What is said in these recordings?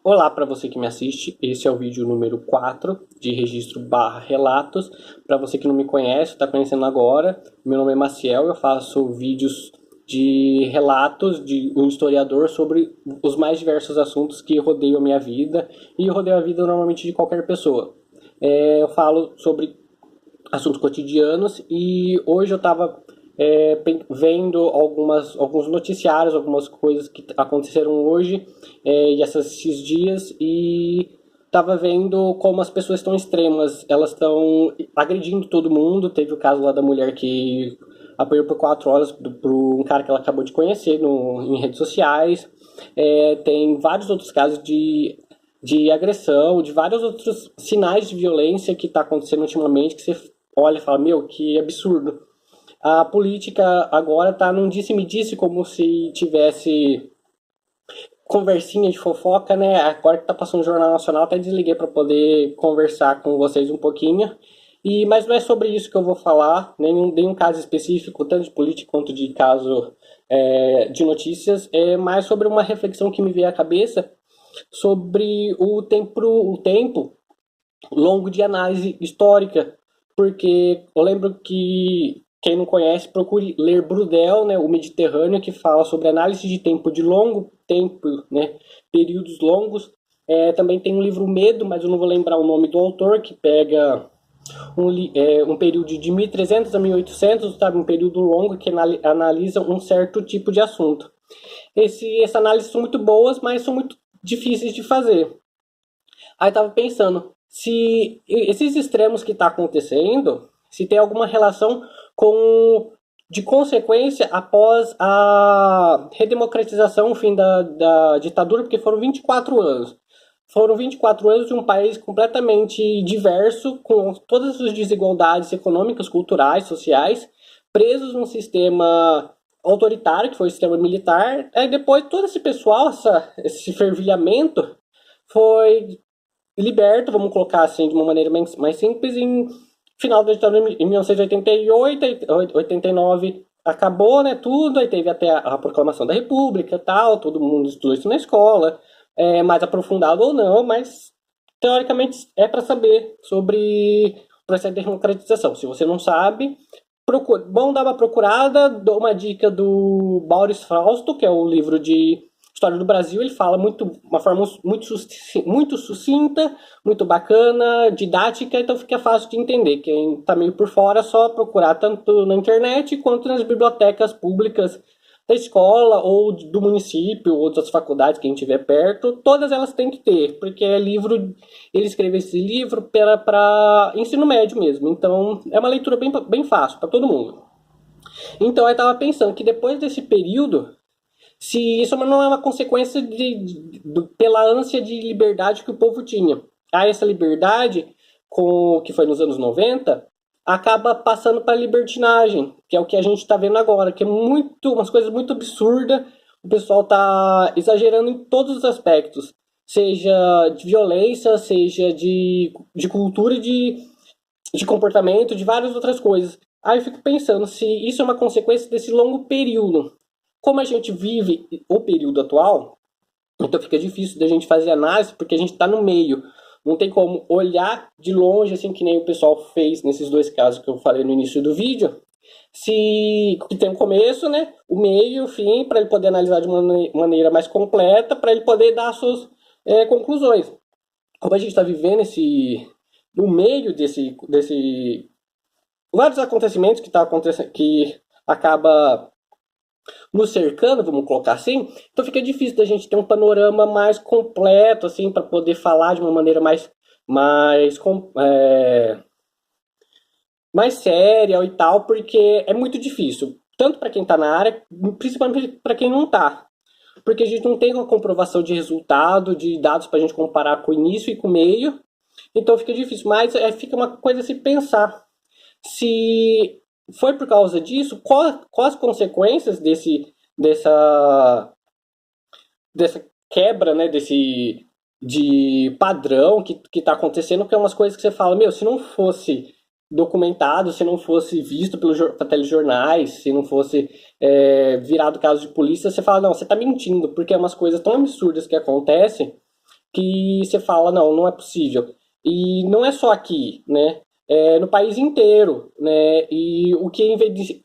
Olá para você que me assiste, esse é o vídeo número 4 de registro barra relatos. Para você que não me conhece, está conhecendo agora, meu nome é Maciel, eu faço vídeos de relatos de um historiador sobre os mais diversos assuntos que rodeiam a minha vida e rodeiam a vida normalmente de qualquer pessoa. Eu falo sobre assuntos cotidianos e hoje eu estava vendo alguns noticiários, algumas coisas que aconteceram hoje e esses dias e estava vendo como as pessoas estão extremas, elas estão agredindo todo mundo. Teve o caso lá da mulher que apanhou por 4 horas por um cara que ela acabou de conhecer em redes sociais. Tem vários outros casos de agressão, de vários outros sinais de violência que está acontecendo ultimamente, que você olha e fala, meu, que absurdo. A política agora está num disse-me-disse, como se tivesse conversinha de fofoca, né? Agora que tá passando o Jornal Nacional, até desliguei para poder conversar com vocês um pouquinho. Mas não é sobre isso que eu vou falar, nenhum caso específico, tanto de política quanto de caso de notícias. É mais sobre uma reflexão que me veio à cabeça sobre o tempo longo de análise histórica, porque eu lembro que quem não conhece procure ler Brudel, né, o Mediterrâneo, que fala sobre análise de tempo de longo tempo, né, períodos longos. Também tem um livro Medo, mas eu não vou lembrar o nome do autor, que pega um período de 1300 a 1800, sabe, um período longo que analisa um certo tipo de assunto. Essa análise são muito boas, mas são muito difíceis de fazer. Aí eu tava pensando, se esses extremos que tá acontecendo, se tem alguma relação com de consequência após a redemocratização, o fim da ditadura, porque foram 24 anos. Foram 24 anos de um país completamente diverso, com todas as desigualdades econômicas, culturais, sociais, presos num sistema autoritário, que foi o sistema militar. Aí depois todo esse pessoal, esse fervilhamento, foi liberto, vamos colocar assim de uma maneira mais simples, em final da ditadura em 1988, 89 acabou, né, tudo, aí teve até a proclamação da República e tal, todo mundo estudou isso na escola, mais aprofundado ou não, mas teoricamente é para saber sobre o processo de democratização. Se você não sabe, bom dar uma procurada, dou uma dica do Boris Fausto, que é o livro de História do Brasil. Ele fala uma forma muito sucinta, muito bacana, didática, então fica fácil de entender. Quem está meio por fora é só procurar tanto na internet quanto nas bibliotecas públicas da escola ou do município ou das faculdades, quem tiver perto. Todas elas têm que ter, porque ele escreveu esse livro para ensino médio mesmo, então é uma leitura bem fácil para todo mundo. Então eu estava pensando que depois desse período, se isso não é uma consequência pela ânsia de liberdade que o povo tinha. Essa liberdade, que foi nos anos 90, acaba passando para a libertinagem, que é o que a gente está vendo agora, que é umas coisas muito absurdas. O pessoal está exagerando em todos os aspectos, seja de violência, seja de cultura, de comportamento, de várias outras coisas. Aí eu fico pensando se isso é uma consequência desse longo período. Como a gente vive o período atual, então fica difícil da gente fazer análise, porque a gente está no meio. Não tem como olhar de longe, assim que nem o pessoal fez nesses dois casos que eu falei no início do vídeo. Se tem um começo, né, o meio e o fim, para ele poder analisar de uma maneira mais completa, para ele poder dar suas conclusões. Como a gente está vivendo no meio desse vários acontecimentos que tá acontecendo, que acaba nos cercando, vamos colocar assim, então fica difícil da gente ter um panorama mais completo, assim, para poder falar de uma maneira mais, mais séria e tal, porque é muito difícil, tanto para quem está na área, principalmente para quem não está. Porque a gente não tem uma comprovação de resultado, de dados para a gente comparar com o início e com o meio, então fica difícil, mas fica uma coisa a se pensar. Se foi por causa disso, quais as consequências dessa quebra, né, de padrão que está acontecendo, que é umas coisas que você fala, meu, se não fosse documentado, se não fosse visto pelos telejornais, se não fosse virado caso de polícia, você fala, não, você está mentindo, porque é umas coisas tão absurdas que acontecem que você fala, não, não é possível. E não é só aqui, né? É no país inteiro, né? E o que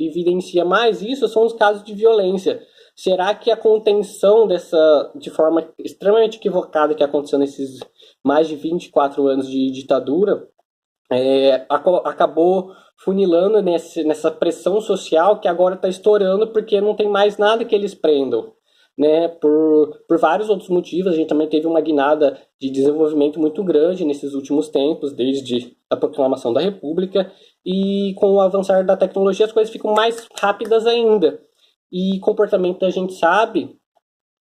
evidencia mais isso são os casos de violência. Será que a contenção dessa, de forma extremamente equivocada que aconteceu nesses mais de 24 anos de ditadura, acabou funilando nessa pressão social que agora está estourando porque não tem mais nada que eles prendam, né? Por vários outros motivos, a gente também teve uma guinada de desenvolvimento muito grande nesses últimos tempos, desde a proclamação da República, e com o avançar da tecnologia as coisas ficam mais rápidas ainda. E comportamento a gente sabe,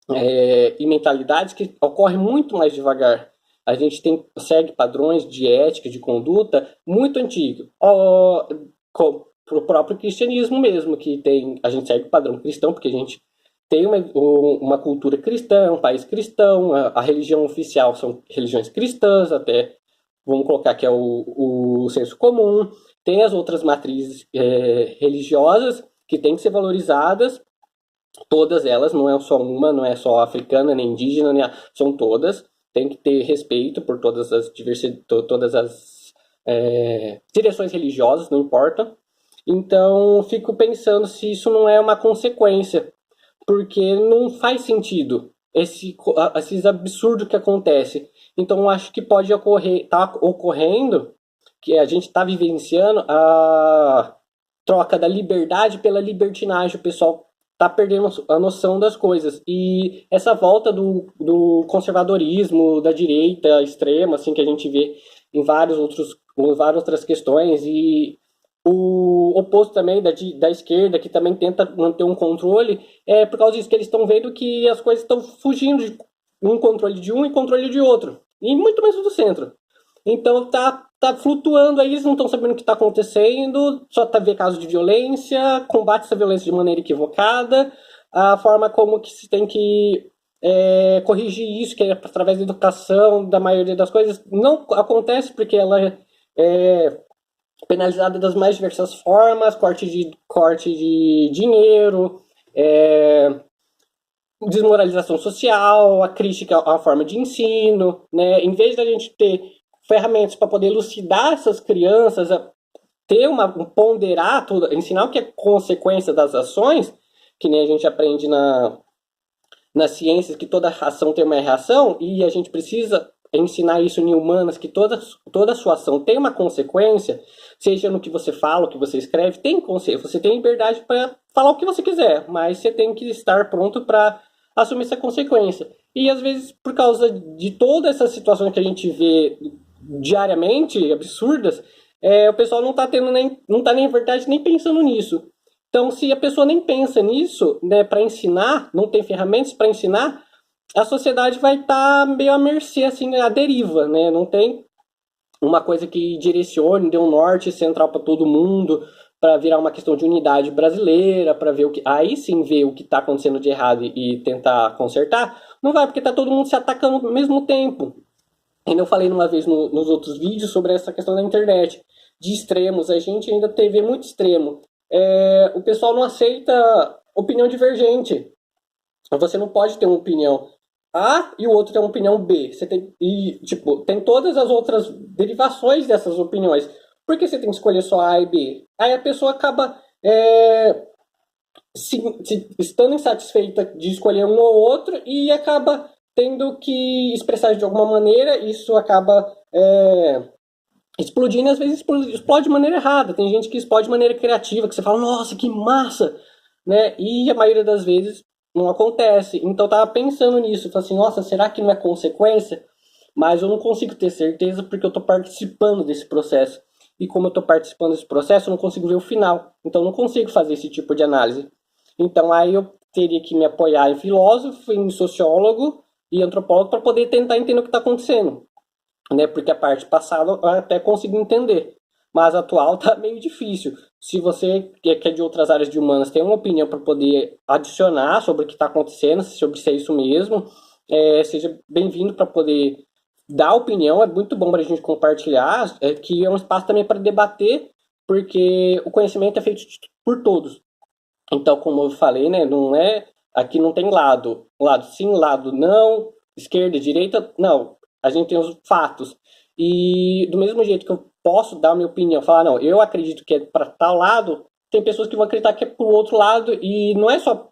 e mentalidades que ocorrem muito mais devagar. A gente segue padrões de ética, de conduta muito antigos. Para o próprio cristianismo mesmo, que a gente segue o padrão cristão, porque a gente tem uma cultura cristã, um país cristão, a religião oficial são religiões cristãs, até vamos colocar que é o senso comum. Tem as outras matrizes religiosas que têm que ser valorizadas, todas elas, não é só uma, não é só africana, nem indígena, são todas. Tem que ter respeito por todas as direções religiosas, não importa. Então, fico pensando se isso não é uma consequência, porque não faz sentido esses absurdos que acontecem. Então, acho que pode tá ocorrendo, que a gente está vivenciando a troca da liberdade pela libertinagem. O pessoal tá perdendo a noção das coisas. E essa volta do conservadorismo, da direita extrema, assim, que a gente vê em várias outras questões, e o oposto também da esquerda, que também tenta manter um controle, é por causa disso que eles estão vendo que as coisas estão fugindo de um controle de um e controle de outro. E muito menos do centro. Então tá flutuando aí, eles não estão sabendo o que está acontecendo, só tá vendo casos de violência, combate essa violência de maneira equivocada, a forma como que se tem que corrigir isso, que é através da educação, da maioria das coisas, não acontece porque ela é penalizada das mais diversas formas, corte de dinheiro, desmoralização social, a crítica à forma de ensino, né? Em vez da gente ter ferramentas para poder elucidar essas crianças, ter ponderar tudo, ensinar o que é consequência das ações, que nem a gente aprende nas ciências, que toda ação tem uma reação, e a gente precisa ensinar isso em humanas, que toda sua ação tem uma consequência, seja no que você fala, o que você escreve, você tem liberdade para falar o que você quiser, mas você tem que estar pronto para assumir essa consequência. E às vezes, por causa de todas essas situações que a gente vê diariamente, absurdas, o pessoal não está nem verdade nem pensando nisso. Então, se a pessoa nem pensa nisso, né, para ensinar, não tem ferramentas para ensinar, a sociedade vai estar meio à mercê, assim, à deriva, né? Não tem uma coisa que direcione, dê um norte central para todo mundo, para virar uma questão de unidade brasileira, para ver aí sim ver o que está acontecendo de errado e tentar consertar. Não vai, porque está todo mundo se atacando ao mesmo tempo. E eu falei uma vez nos outros vídeos sobre essa questão da internet, de extremos. A gente ainda vê muito extremo. O pessoal não aceita opinião divergente. Você não pode ter uma opinião A e o outro tem uma opinião B. Tem todas as outras derivações dessas opiniões. Por que você tem que escolher só A e B? Aí a pessoa acaba estando insatisfeita de escolher um ou outro e acaba tendo que expressar de alguma maneira. Isso acaba explodindo, e às vezes explode de maneira errada. Tem gente que explode de maneira criativa, que você fala, nossa, que massa, né? E a maioria das vezes não acontece. Então eu tava pensando nisso, falei assim, nossa, será que não é consequência? Mas eu não consigo ter certeza porque eu tô participando desse processo. E como eu tô participando desse processo, eu não consigo ver o final. Então eu não consigo fazer esse tipo de análise. Então aí eu teria que me apoiar em filósofo, em sociólogo e antropólogo para poder tentar entender o que está acontecendo, né? Porque a parte passada eu até consigo entender, mas a atual tá meio difícil. Se você que é de outras áreas de humanas tem uma opinião para poder adicionar sobre o que está acontecendo, sobre se é isso mesmo, seja bem-vindo para poder dar opinião. É muito bom para a gente compartilhar, que é um espaço também para debater, porque o conhecimento é feito por todos. Então, como eu falei, né, aqui não tem lado sim, lado não, esquerda, direita, não. a gente tem os fatos. E do mesmo jeito que eu posso dar a minha opinião, falar, não, eu acredito que é para tal lado, tem pessoas que vão acreditar que é para o outro lado, e não é só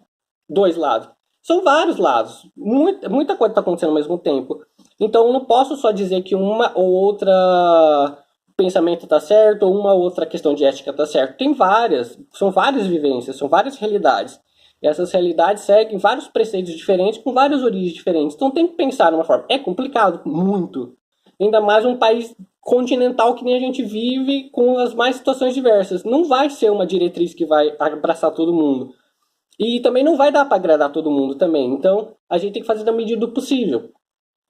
dois lados. São vários lados. Muita coisa está acontecendo ao mesmo tempo. Então eu não posso só dizer que uma ou outra pensamento está certo, ou uma ou outra questão de ética está certo. Tem várias, são várias vivências, são várias realidades. E essas realidades seguem vários preceitos diferentes, com várias origens diferentes. Então tem que pensar numa forma. É complicado, muito. Ainda mais um país continental que nem a gente vive, com as mais situações diversas. Não vai ser uma diretriz que vai abraçar todo mundo. E também não vai dar para agradar todo mundo também. Então a gente tem que fazer da medida do possível.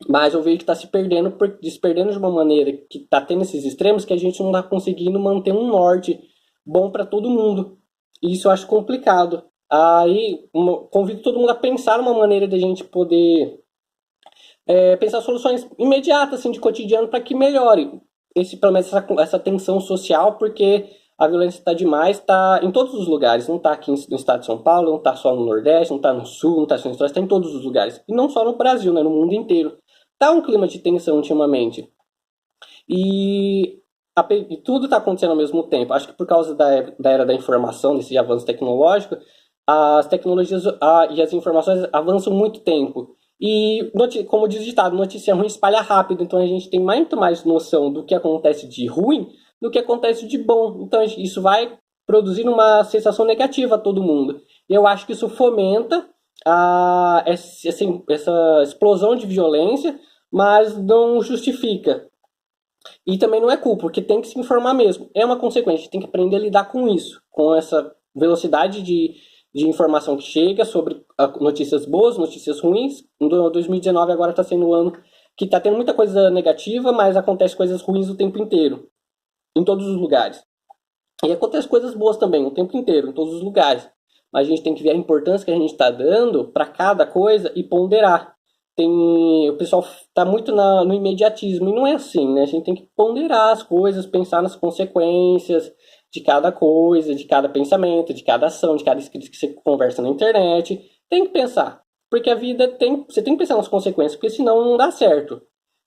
Mas eu vejo que está se perdendo de uma maneira que está tendo esses extremos que a gente não está conseguindo manter um norte bom para todo mundo. E isso eu acho complicado. Aí convido todo mundo a pensar numa maneira de a gente poder pensar soluções imediatas, assim, de cotidiano, para que melhore pelo menos essa tensão social, porque a violência está demais, está em todos os lugares, não está aqui no estado de São Paulo, não está só no Nordeste, não está no Sul, não está no Centro, está em todos os lugares. E não só no Brasil, né, no mundo inteiro. Está um clima de tensão ultimamente. E, e tudo está acontecendo ao mesmo tempo. Acho que por causa da era da informação, desse avanço tecnológico, as tecnologias e as informações avançam muito tempo. E, como diz o ditado, notícia ruim espalha rápido. Então a gente tem muito mais noção do que acontece de ruim do que acontece de bom. Então isso vai produzir uma sensação negativa a todo mundo. E eu acho que isso fomenta essa explosão de violência, mas não justifica. E também não é culpa, porque tem que se informar mesmo. É uma consequência, a gente tem que aprender a lidar com isso, com essa velocidade de informação que chega sobre notícias boas, notícias ruins. 2019 agora está sendo um ano que está tendo muita coisa negativa, mas acontece coisas ruins o tempo inteiro, em todos os lugares. E acontece coisas boas também, o tempo inteiro, em todos os lugares. Mas a gente tem que ver a importância que a gente está dando para cada coisa e ponderar. O pessoal está muito no imediatismo, e não é assim, né? A gente tem que ponderar as coisas, pensar nas consequências de cada coisa, de cada pensamento, de cada ação, de cada escrito que você conversa na internet. Tem que pensar, porque a vida você tem que pensar nas consequências, porque senão não dá certo.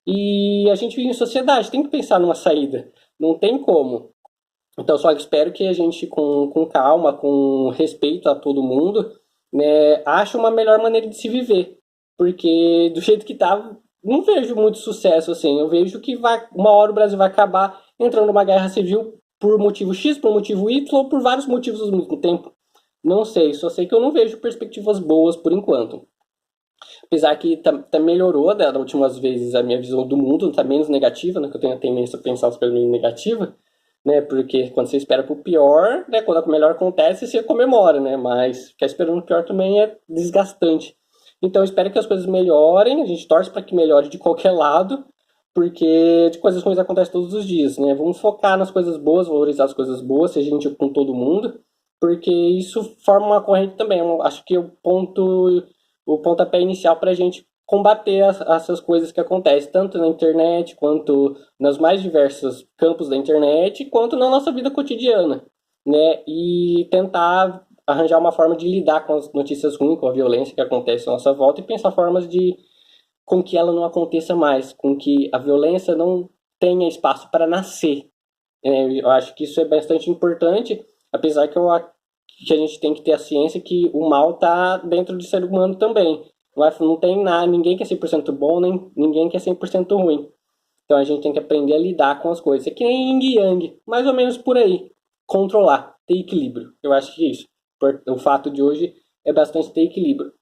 E a gente vive em sociedade, tem que pensar numa saída, não tem como. Então, só espero que a gente, com calma, com respeito a todo mundo, né, ache uma melhor maneira de se viver. Porque do jeito que tá, não vejo muito sucesso, assim. Eu vejo que uma hora o Brasil vai acabar entrando numa guerra civil por motivo X, por motivo Y, ou por vários motivos ao mesmo tempo. Não sei, só sei que eu não vejo perspectivas boas por enquanto. Apesar que melhorou das últimas vezes a minha visão do mundo, tá menos negativa, né? Que eu tenho a tendência a pensar as coisas meio negativas, né? Porque quando você espera pro pior, né? Quando o melhor acontece, você comemora, né? Mas ficar esperando o pior também é desgastante. Então eu espero que as coisas melhorem, a gente torce para que melhore de qualquer lado, porque de coisas ruins acontecem todos os dias, né? Vamos focar nas coisas boas, valorizar as coisas boas, seja gentil com todo mundo, porque isso forma uma corrente também. Eu acho que o pontapé inicial para a gente combater essas coisas que acontecem, tanto na internet, quanto nos mais diversos campos da internet, quanto na nossa vida cotidiana, né? E tentar arranjar uma forma de lidar com as notícias ruins, com a violência que acontece à nossa volta, e pensar formas com que ela não aconteça mais, com que a violência não tenha espaço para nascer. Eu acho que isso é bastante importante, apesar que a gente tem que ter a ciência que o mal está dentro do ser humano também. Não tem nada, ninguém que é 100% bom, nem ninguém que é 100% ruim. Então a gente tem que aprender a lidar com as coisas. É que nem yin e yang, mais ou menos por aí. Controlar, ter equilíbrio. Eu acho que é isso. O fato de hoje é bastante ter equilíbrio.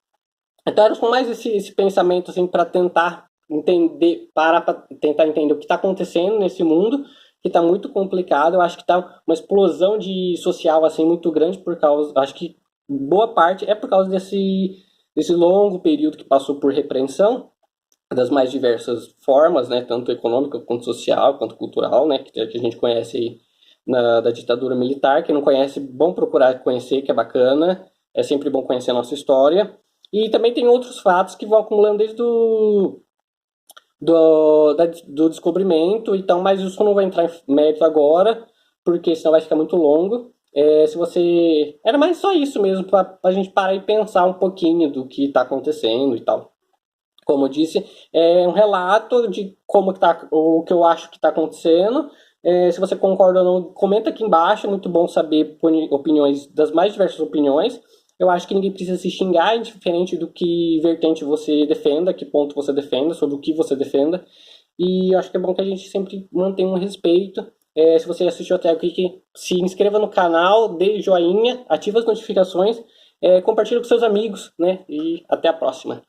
Então era só mais esse pensamento assim, para tentar entender, para tentar entender o que está acontecendo nesse mundo, que está muito complicado. Eu acho que está uma explosão social assim muito grande por causa, acho que boa parte é por causa desse longo período que passou por repreensão das mais diversas formas, né, tanto econômica quanto social, quanto cultural, né, que a gente conhece aí da ditadura militar. Quem não conhece, bom procurar conhecer, que é bacana. É sempre bom conhecer a nossa história. E também tem outros fatos que vão acumulando desde do descobrimento. Então, mas isso não vai entrar em mérito agora, porque senão vai ficar muito longo. Se você... Era mais só isso mesmo, para a gente parar e pensar um pouquinho do que está acontecendo e tal. Como eu disse, é um relato de como que tá, o que eu acho que está acontecendo. Se você concorda ou não, comenta aqui embaixo. É muito bom saber opiniões, das mais diversas opiniões. Eu acho que ninguém precisa se xingar, indiferente do que vertente você defenda, que ponto você defenda, sobre o que você defenda. E eu acho que é bom que a gente sempre mantenha um respeito. Se você assistiu até aqui, se inscreva no canal, dê joinha, ative as notificações, compartilhe com seus amigos, né? E até a próxima.